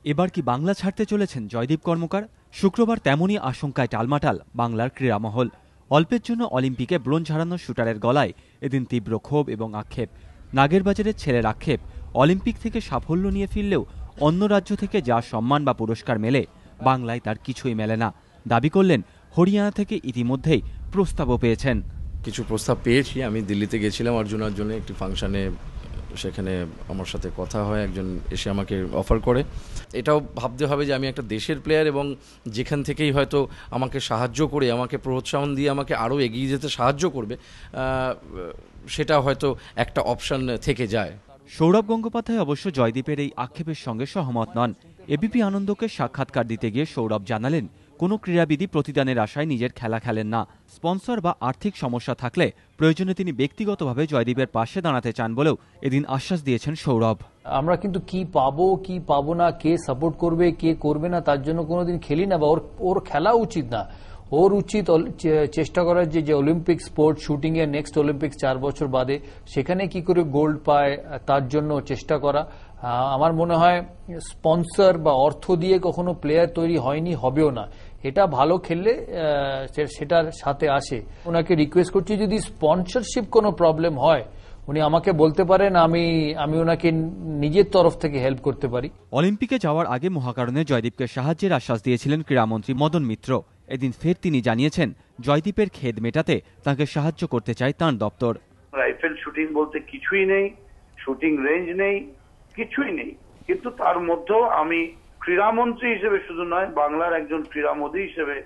এবার কি বাংলা ছাড়তে চলেছেন জয়দীপ কর্মকার? শুক্রবার তেমনই আশঙ্কায় টালমাটাল বাংলার ক্রীড়ামহল। অল্পের জন্য অলিম্পিকে ব্রোঞ্জ হারানো শুটারের গলায় এদিন তীব্র ক্ষোভ এবং আক্ষেপ। নাগেরবাজারের ছেলের আক্ষেপ, অলিম্পিক থেকে সাফল্য নিয়ে ফিরলেও অন্য রাজ্য থেকে যা সম্মান বা পুরস্কার মেলে, বাংলায় তার কিছুই মেলে না। দাবি করলেন হরিয়ানা থেকে ইতিমধ্যেই প্রস্তাবও পেয়েছেন। কিছু প্রস্তাব পেয়েছি। আমি দিল্লিতে গেছিলাম অর্জুনার জন্য একটি ফাংশনে, সেখানে আমার সাথে কথা হয়, একজন এসে আমাকে অফার করে। এটাও ভাবতে হবে যে আমি একটা দেশের প্লেয়ার এবং যেখান থেকেই হয়তো আমাকে সাহায্য করে, আমাকে প্রোৎসাহন দিয়ে আমাকে আরও এগিয়ে যেতে সাহায্য করবে, সেটা হয়তো একটা অপশান থেকে যায়। সৌরভ গঙ্গোপাধ্যায় অবশ্য জয়দীপের এই আক্ষেপের সঙ্গে সহমত নন। এবিপি আনন্দকে সাক্ষাৎকার দিতে গিয়ে সৌরভ জানালেন, কোনো ক্রীড়াবিদই প্রতিদানের আশায় নিজের খেলা খেলেন না। স্পন্সর বা আর্থিক সমস্যা থাকলে প্রয়োজনে তিনি ব্যক্তিগতভাবে জয়দীপের পাশে দাঁড়াতে চান বলেও এদিন আশ্বাস দিয়েছেন সৌরভ। আমরা কিন্তু কি পাবো না, কে সাপোর্ট করবে কে করবে না তার জন্য কোনোদিন খেলি না, বা ওর খেলা উচিত না। ওর উচিত চেষ্টা করার যে অলিম্পিক স্পোর্ট, শুটিং এর নেক্সট অলিম্পিক্স 4 বছর বাদে সেখানে কি করে গোল্ড পায় তার জন্য চেষ্টা করা। আমার মনে হয় স্পন্সর বা অর্থ দিয়ে কখনো প্লেয়ার তৈরি হয়নি, হবেও না। এটা ভালো খেললে সেটার সাথে আসে। ওনাকে রিকোয়েস্ট করছি, যদি স্পন্সরশিপ কোনো প্রবলেম হয় উনি আমাকে বলতে পারেন, আমি ওনাকে নিজের তরফ থেকে হেল্প করতে পারি। অলিম্পিকে যাওয়ার আগে মহাকারণে জয়দীপকে সাহায্যের আশ্বাস দিয়েছিলেন ক্রীড়ামন্ত্রী মদন মিত্র। এদিন ফের তিনি জানিয়েছেন, জয়দীপের খেদ মেটাতে তাকে সাহায্য করতে চায় তাঁর দপ্তর। রাইফেল শুটিং বলতে কিছুই নেই, শুটিং রেঞ্জ নেই, কিছুই নেই, কিন্তু তার মধ্যেও আমি ক্রীড়ামন্ত্রী হিসেবে শুধু নয়, বাংলার একজন ক্রীড়ামোদী হিসেবে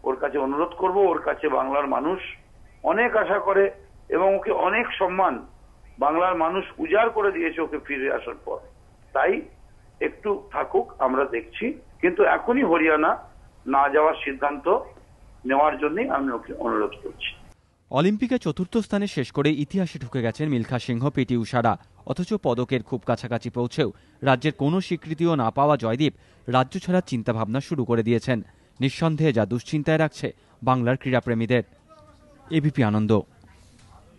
ওর কাছে অনুরোধ করব। ওর কাছে বাংলার মানুষ অনেক আশা করে এবং ওকে অনেক সম্মান বাংলার মানুষ উজাড় করে দিয়েছে ওকে ফিরে আসার পর। তাই একটু থাকুক, আমরা দেখছি, কিন্তু এখনই হরিয়ানা না যাওয়ার সিদ্ধান্ত নেওয়ার জন্যই আমি ওকে অনুরোধ করছি। অলিম্পিকে 4র্থ স্থানে শেষ করে ইতিহাসে ঢুকে গেছেন মিলখা সিংহ, পিটি উষারা। অথচ পদকের খুব কাছাকাছি পৌঁছেও রাজ্যের কোনো স্বীকৃতিও না পাওয়া জয়দীপ রাজ্য ছাড়ার চিন্তাভাবনা শুরু করে দিয়েছেন। নিঃসন্দেহে যা দুশ্চিন্তায় রাখছে বাংলার ক্রীড়াপ্রেমীদের। এবিপি আনন্দ।